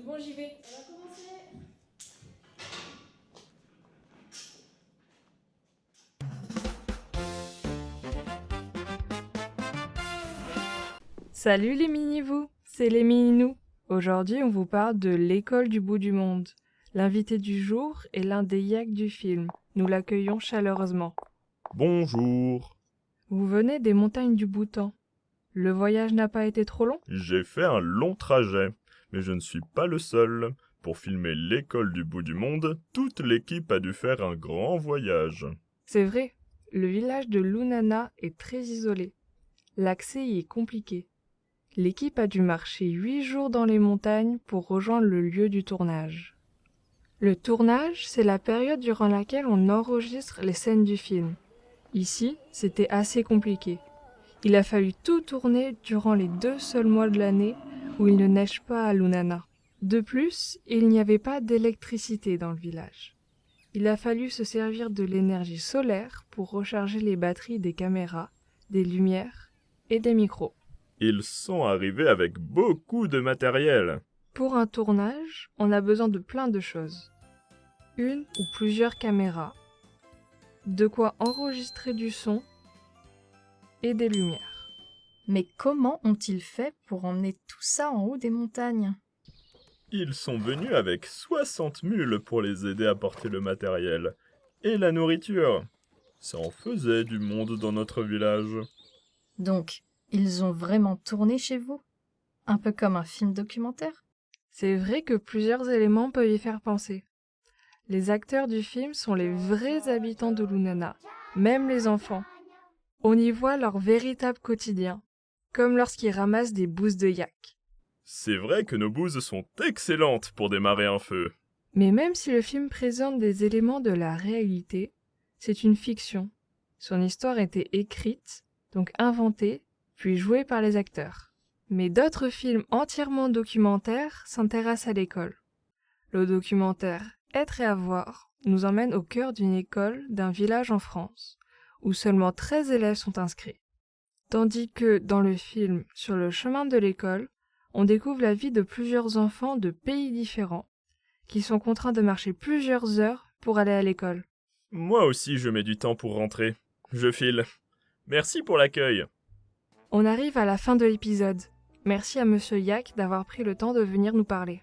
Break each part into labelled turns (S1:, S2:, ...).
S1: bon, j'y vais.
S2: On va commencer.
S1: Salut les mini-vous, c'est les mini-nous. Aujourd'hui, on vous parle de l'école du bout du monde. L'invité du jour est l'un des yaks du film. Nous l'accueillons chaleureusement.
S3: Bonjour.
S1: Vous venez des montagnes du Bhoutan. Le voyage n'a pas été trop long?
S3: J'ai fait un long trajet, mais je ne suis pas le seul. Pour filmer l'école du bout du monde, toute l'équipe a dû faire un grand voyage.
S1: C'est vrai, le village de Lunana est très isolé. L'accès y est compliqué. L'équipe a dû marcher 8 jours dans les montagnes pour rejoindre le lieu du tournage. Le tournage, c'est la période durant laquelle on enregistre les scènes du film. Ici, c'était assez compliqué. Il a fallu tout tourner durant les 2 seuls mois de l'année où il ne neige pas à Lunana. De plus, il n'y avait pas d'électricité dans le village. Il a fallu se servir de l'énergie solaire pour recharger les batteries des caméras, des lumières et des micros.
S3: Ils sont arrivés avec beaucoup de matériel.
S1: Pour un tournage, on a besoin de plein de choses. Une ou plusieurs caméras, de quoi enregistrer du son et des lumières.
S2: Mais comment ont-ils fait pour emmener tout ça en haut des montagnes?
S3: Ils sont venus avec 60 mules pour les aider à porter le matériel. Et la nourriture. Ça en faisait du monde dans notre village.
S2: Donc, ils ont vraiment tourné chez vous? Un peu comme un film documentaire?
S1: C'est vrai que plusieurs éléments peuvent y faire penser. Les acteurs du film sont les vrais habitants de Lunana, même les enfants. On y voit leur véritable quotidien, comme lorsqu'ils ramassent des bouses de yak.
S3: C'est vrai que nos bouses sont excellentes pour démarrer un feu.
S1: Mais même si le film présente des éléments de la réalité, c'est une fiction. Son histoire était écrite, donc inventée, puis jouée par les acteurs. Mais d'autres films entièrement documentaires s'intéressent à l'école. Le documentaire Être et avoir nous emmène au cœur d'une école d'un village en France, où seulement 13 élèves sont inscrits. Tandis que, dans le film Sur le chemin de l'école, on découvre la vie de plusieurs enfants de pays différents, qui sont contraints de marcher plusieurs heures pour aller à l'école.
S3: Moi aussi je mets du temps pour rentrer. Je file. Merci pour l'accueil.
S1: On arrive à la fin de l'épisode. Merci à Monsieur Yak d'avoir pris le temps de venir nous parler.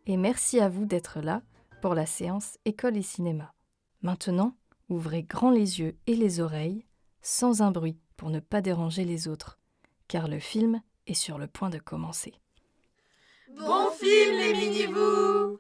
S2: Et merci à vous d'être là pour la séance École et Cinéma. Maintenant, ouvrez grand les yeux et les oreilles, sans un bruit pour ne pas déranger les autres, car le film est sur le point de commencer.
S4: Bon film les mini-vous!